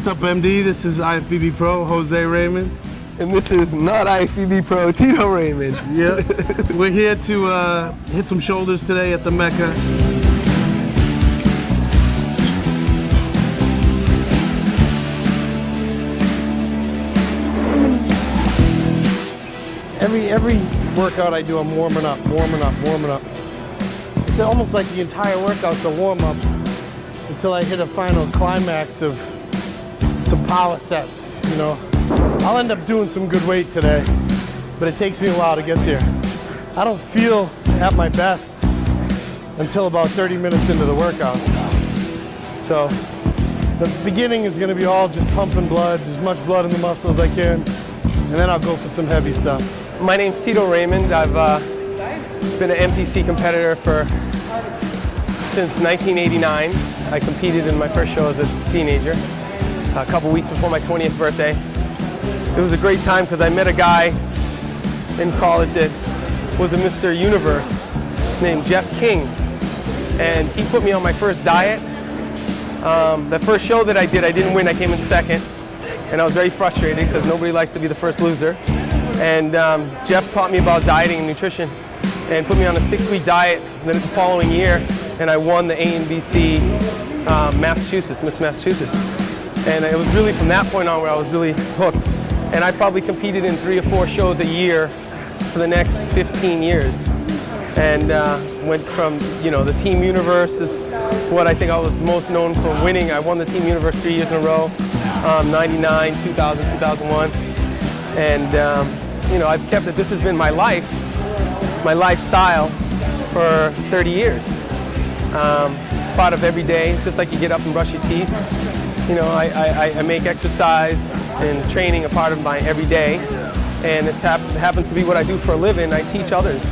up, MD? This is IFBB Pro, Jose Raymond. And this is not IFBB Pro, Tito Raymond. Yeah. We're here to hit some shoulders today at the Mecca. Every workout I do, I'm warming up. It's almost like the entire workout's a warm-up until I hit a final climax of some power sets, you know. I'll end up doing some good weight today, but it takes me a while to get there. I don't feel at my best until about 30 minutes into the workout. So the beginning is gonna be all just pumping blood, as much blood in the muscle as I can, and then I'll go for some heavy stuff. My name's Tito Raymond. I've been an MPC competitor since 1989. I competed in my first show as a teenager, a couple weeks before my 20th birthday. It was a great time because I met a guy in college that was a Mr. Universe named Jeff King, and he put me on my first diet. The first show that I did, I didn't win. I came in second, and I was very frustrated because nobody likes to be the first loser. And Jeff taught me about dieting and nutrition and put me on a 6-week diet. And then the following year, and I won the A&BC Massachusetts, Miss Massachusetts. And it was really from that point on where I was really hooked. And I probably competed in 3 or 4 shows a year for the next 15 years. And went from, you know, the Team Universe is what I think I was most known for winning. I won the Team Universe 3 years in a row, 99, 2000, 2001. And you know, I've kept it. This has been my life, my lifestyle for 30 years. It's part of every day. It's just like you get up and brush your teeth. You know, I make exercise and training a part of my everyday, and it happens to be what I do for a living. I teach others.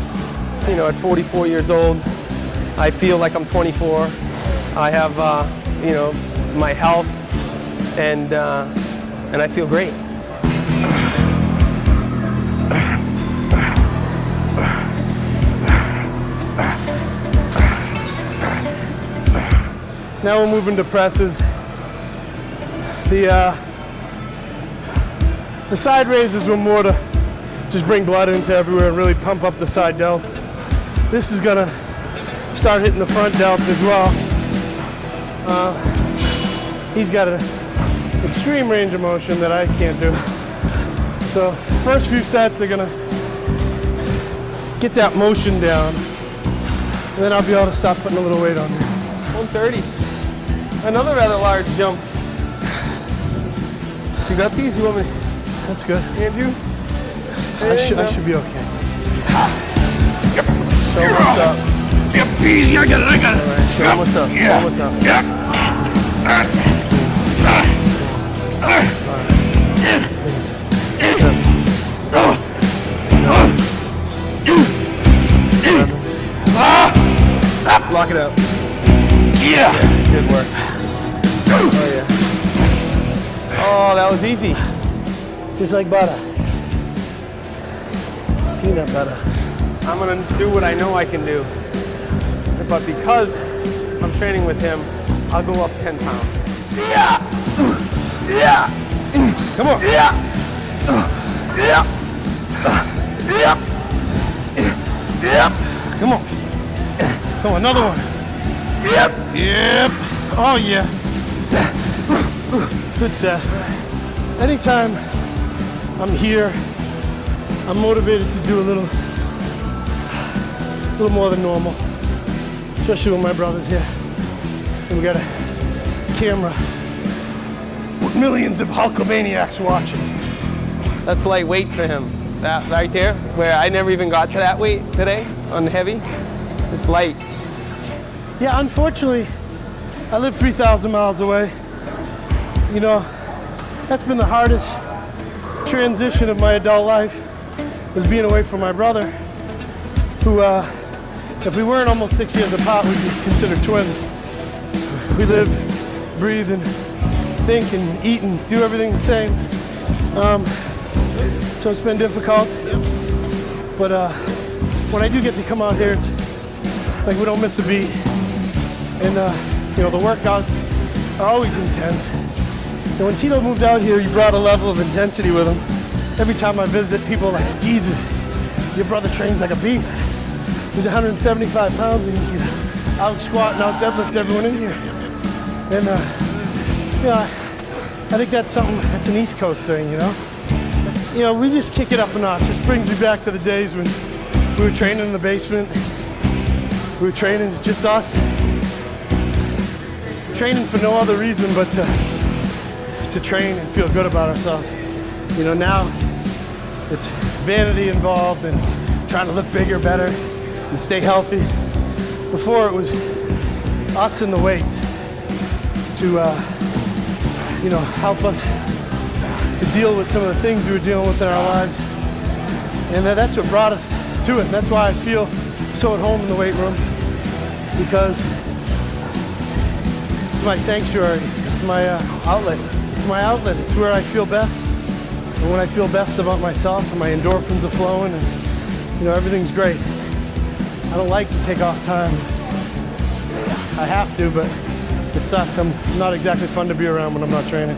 You know, at 44 years old, I feel like I'm 24. I have, you know, my health, and I feel great. Now we're moving to presses. The side raises were more to just bring blood into everywhere and really pump up the side delts. This is gonna start hitting the front delt as well. He's got an extreme range of motion that I can't do. So first few sets are gonna get that motion down, and then I'll be able to stop putting a little weight on there. 130. Another rather large jump. You got these? You want me? That's good. Andrew? I should be okay. Show what's up. Yep, easy. I got it. All right, show what's up. Yeah. Show what's up. Yeah. Lock it up. Yeah. Good work. Oh yeah. Oh, that was easy. Just like butter. Peanut butter. I'm gonna do what I know I can do. But because I'm training with him, I'll go up 10 pounds. Yeah. Yeah. Come on. Yeah. Yeah. Yeah. Yeah. Come on. Come on, another one. Yep. Yep. Oh yeah. Good set. Anytime I'm here, I'm motivated to do a little more than normal. Especially when my brother's here. And we got a camera with millions of Hulkamaniacs watching. That's lightweight for him. That right there, where I never even got to that weight today on the heavy. It's light. Yeah, unfortunately, I live 3,000 miles away. You know, that's been the hardest transition of my adult life, is being away from my brother, who, if we weren't almost 6 years apart, we'd be considered twins. We live, breathe, and think and eat and do everything the same. So it's been difficult. But when I do get to come out here, it's like we don't miss a beat. And you know, the workouts are always intense. And when Tito moved out here, he brought a level of intensity with him. Every time I visit, people are like, Jesus, your brother trains like a beast. He's 175 pounds and he can out squat and out deadlift everyone in here. And I think that's something, that's an East Coast thing, you know? You know, we just kick it up a notch. This brings me back to the days when we were training in the basement. We were training, just us. Training for no other reason but to train and feel good about ourselves. You know, now it's vanity involved and trying to look bigger, better, and stay healthy. Before it was us and the weights to, you know, help us to deal with some of the things we were dealing with in our lives. And that's what brought us to it. And that's why I feel so at home in the weight room, because it's my sanctuary, it's my outlet. It's my outlet, it's where I feel best. And when I feel best about myself and my endorphins are flowing and, you know, everything's great. I don't like to take off time. I have to, but it sucks. I'm not exactly fun to be around when I'm not training.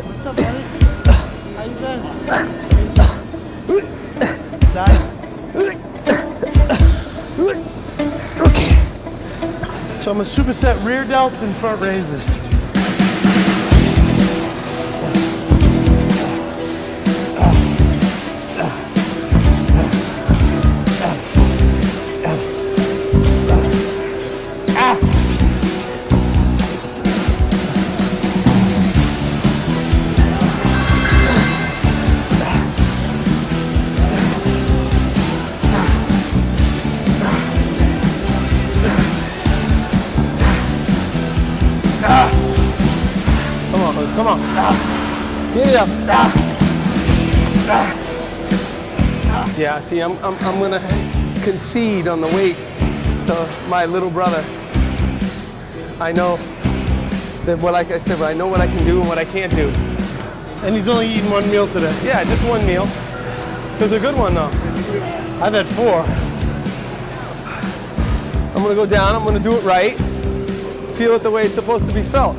What's up, buddy? How you been? Okay. So I'm a superset rear delts and front raises. Come on. Get it up. Yeah, see, I'm gonna concede on the weight to my little brother. I know that like I said, I know what I can do and what I can't do. And he's only eaten one meal today. Yeah, just one meal. It was a good one though. I've had 4. I'm gonna go down, I'm gonna do it right. Feel it the way it's supposed to be felt.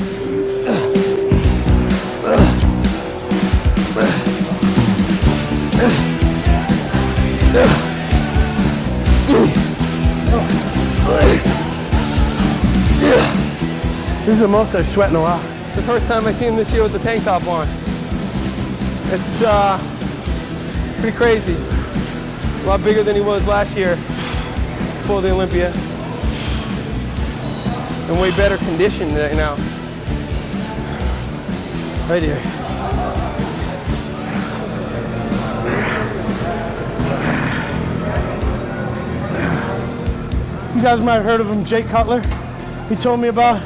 This is the most I've sweat in a while. It's the first time I see him this year with the tank top on. It's pretty crazy. A lot bigger than he was last year before the Olympia. And way better conditioned right now. Right here. You guys might have heard of him, Jake Cutler. He told me about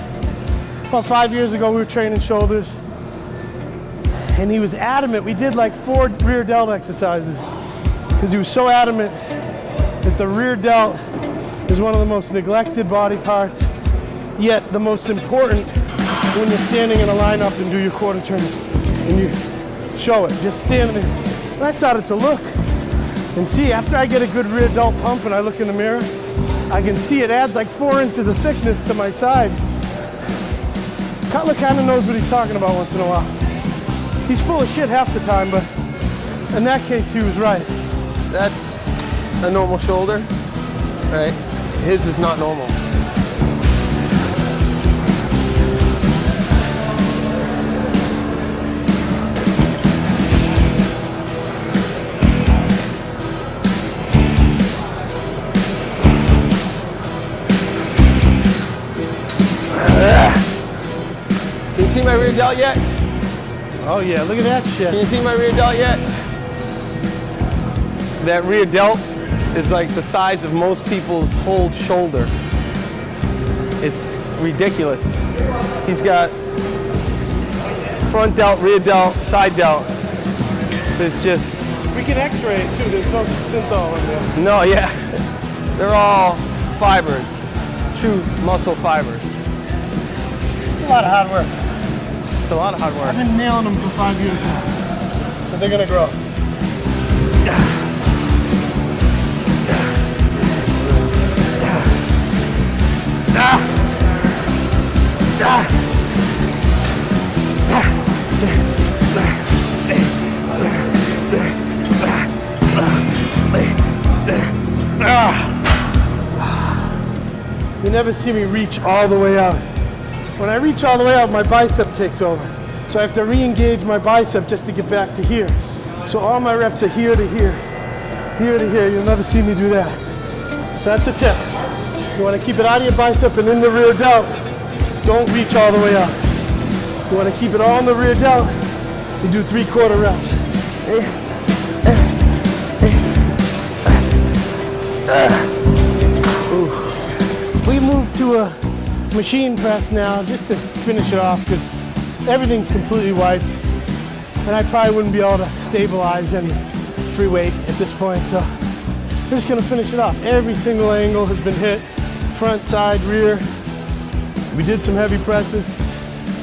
5 years ago we were training shoulders. And he was adamant, we did like 4 rear delt exercises. Because he was so adamant that the rear delt is one of the most neglected body parts, yet the most important when you're standing in a lineup and do your quarter turns and you show it, just standing there. And I started to look and see, after I get a good rear delt pump and I look in the mirror, I can see it adds like 4 inches of thickness to my side. Cutler kind of knows what he's talking about once in a while. He's full of shit half the time, but in that case, he was right. That's a normal shoulder, right? His is not normal. Can you see my rear delt yet? Oh yeah, look at that shit. Can you see my rear delt yet? That rear delt is like the size of most people's whole shoulder. It's ridiculous. He's got front delt, rear delt, side delt. It's just... We can x-ray it too, there's no synthol in there. No, yeah. They're all fibers, true muscle fibers. It's a lot of hard work. It's a lot of hard work. I've been nailing them for 5 years now. So they're gonna grow. You never see me reach all the way out. When I reach all the way out, my bicep takes over. So I have to re-engage my bicep just to get back to here. So all my reps are here to here, here to here. You'll never see me do that. That's a tip. You want to keep it out of your bicep and in the rear delt. Don't reach all the way up. You want to keep it all in the rear delt. You do 3/4 reps. We moved to a machine press now just to finish it off because everything's completely wiped and I probably wouldn't be able to stabilize any free weight at this point. So I'm just going to finish it off. Every single angle has been hit, front, side, rear. We did some heavy presses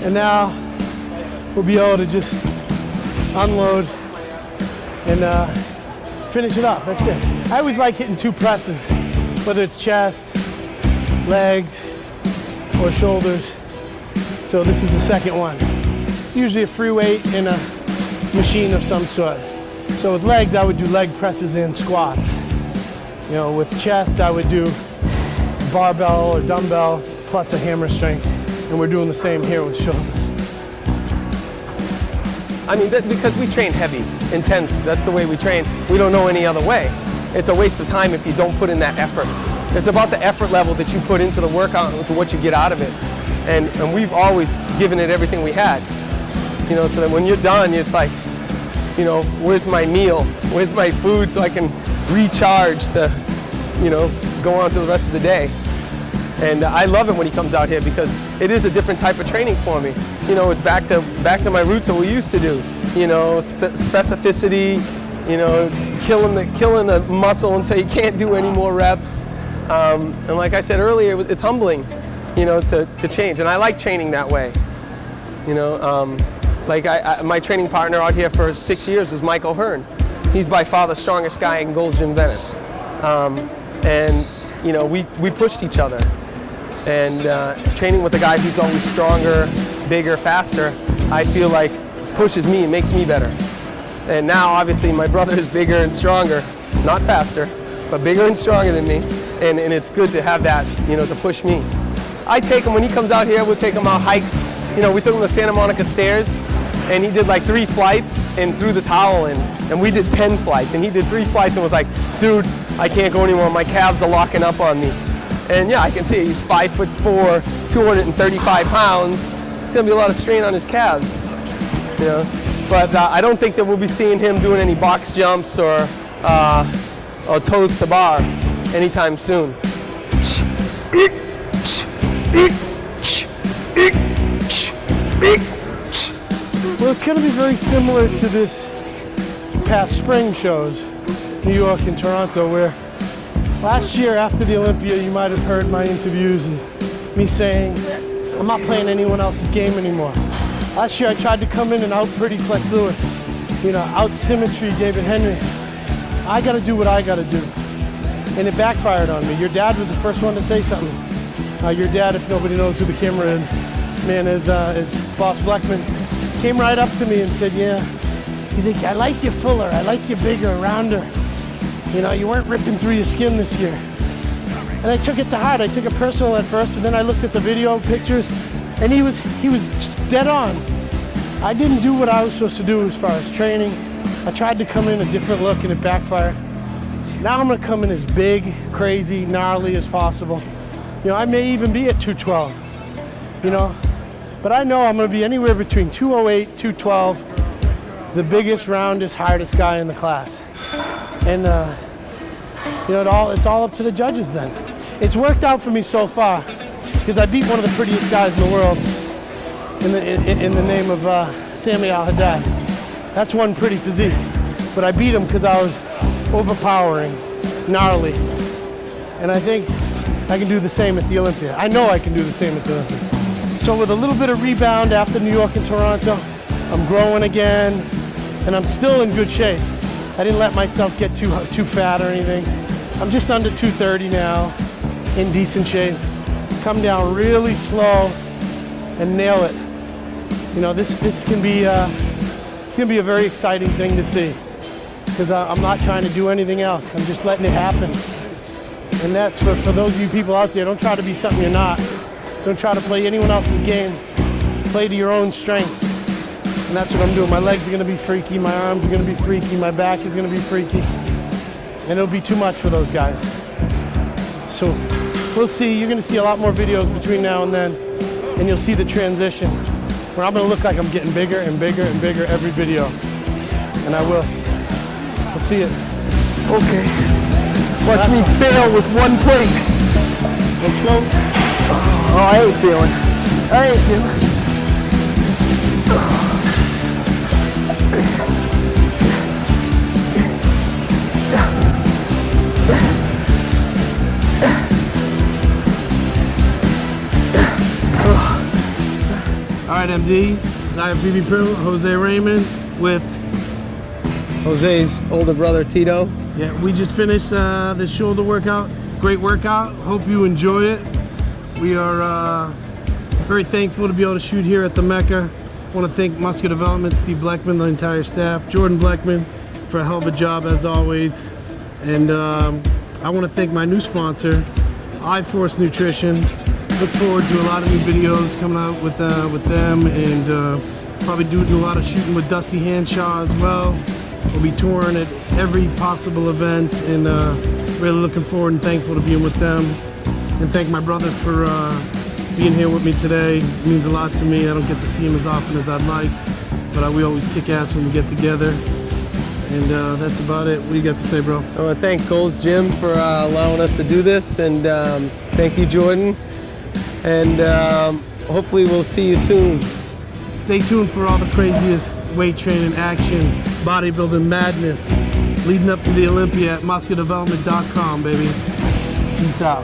and now we'll be able to just unload and finish it off. That's it. I always like hitting 2 presses, whether it's chest, legs, or shoulders. So this is the second one. It's usually a free weight in a machine of some sort. So with legs, I would do leg presses and squats. You know, with chest, I would do barbell or dumbbell plus a hammer strength. And we're doing the same here with shoulders. I mean, because we train heavy, intense, that's the way we train. We don't know any other way. It's a waste of time if you don't put in that effort. It's about the effort level that you put into the workout and to what you get out of it. And we've always given it everything we had. You know, so that when you're done, it's like, you know, where's my meal? Where's my food so I can recharge to, you know, go on to the rest of the day. And I love it when he comes out here because it is a different type of training for me. You know, it's back to my roots of what we used to do. You know, specificity, you know, killing the muscle until you can't do any more reps. And like I said earlier, it's humbling, you know, to change. And I like training that way. You know, like my training partner out here for 6 years was Michael Hearn. He's by far the strongest guy in Gold's Gym Venice. And, you know, we pushed each other. And training with a guy who's always stronger, bigger, faster, I feel like pushes me and makes me better. And now, obviously, my brother is bigger and stronger, not faster, but bigger and stronger than me. And it's good to have that, you know, to push me. I take him, when he comes out here, we'll take him out hikes. You know, we took him to Santa Monica stairs, and he did like 3 flights and threw the towel in. And we did 10 flights, and he did 3 flights and was like, dude, I can't go anymore, my calves are locking up on me. And yeah, I can see it. He's 5'4", 235 pounds. It's gonna be a lot of strain on his calves, you know. But I don't think that we'll be seeing him doing any box jumps or toes to bar anytime soon. Well, it's gonna be very similar to this past spring shows, New York and Toronto, where last year after the Olympia, you might have heard my interviews and me saying, I'm not playing anyone else's game anymore. Last year I tried to come in and out pretty Flex Lewis, you know, out symmetry David Henry. I gotta do what I gotta do. And it backfired on me. Your dad was the first one to say something. Your dad, if nobody knows who the camera man is Boss Blackman, came right up to me and said, yeah. He's like, I like you fuller, I like you bigger, rounder. You know, you weren't ripping through your skin this year. And I took it to heart. I took it personal at first, and then I looked at the video pictures, and he was dead on. I didn't do what I was supposed to do as far as training. I tried to come in a different look, and it backfired. Now I'm gonna come in as big, crazy, gnarly as possible. You know, I may even be at 212, you know, but I know I'm gonna be anywhere between 208, 212, the biggest, roundest, hardest guy in the class. And you know, it's all up to the judges then. It's worked out for me so far because I beat one of the prettiest guys in the world in the name of Sami Al-Haddad. That's one pretty physique, but I beat him because I was overpowering, gnarly, and I think I can do the same at the Olympia. I know I can do the same at the Olympia. So with a little bit of rebound after New York and Toronto, I'm growing again, and I'm still in good shape. I didn't let myself get too fat or anything. I'm just under 230 now, in decent shape. come down really slow and nail it. You know, this can be it's gonna be a very exciting thing to see, because I'm not trying to do anything else. I'm just letting it happen. And that's for those of you people out there, don't try to be something you're not. Don't try to play anyone else's game. Play to your own strengths. And that's what I'm doing. My legs are gonna be freaky, my arms are gonna be freaky, my back is gonna be freaky. And it'll be too much for those guys. So we'll see. You're gonna see a lot more videos between now and then, and you'll see the transition, where I'm gonna look like I'm getting bigger and bigger and bigger every video. And I will. We'll see it. Okay. Watch me fail with one plate. Let's go. Oh, I ain't feeling. I ain't feeling. All right, MD. I have BB Pro, Jose Raymond with Jose's older brother, Tito. Yeah, we just finished the shoulder workout. Great workout. Hope you enjoy it. We are very thankful to be able to shoot here at the Mecca. I want to thank Muscular Development, Steve Bleckman, the entire staff, Jordan Bleckman for a hell of a job as always. And I want to thank my new sponsor, iForce Nutrition. Look forward to a lot of new videos coming out with them, and probably doing a lot of shooting with Dusty Hanshaw as well. We'll be touring at every possible event, and really looking forward and thankful to being with them. And thank my brother for being here with me today. It means a lot to me. I don't get to see him as often as I'd like, but we always kick ass when we get together. And that's about it. What do you got to say, bro? I want to thank Gold's Gym for allowing us to do this, and thank you, Jordan. And hopefully we'll see you soon. Stay tuned for all the craziest weight training action, bodybuilding madness, leading up to the Olympia at musculardevelopment.com, baby. Peace out.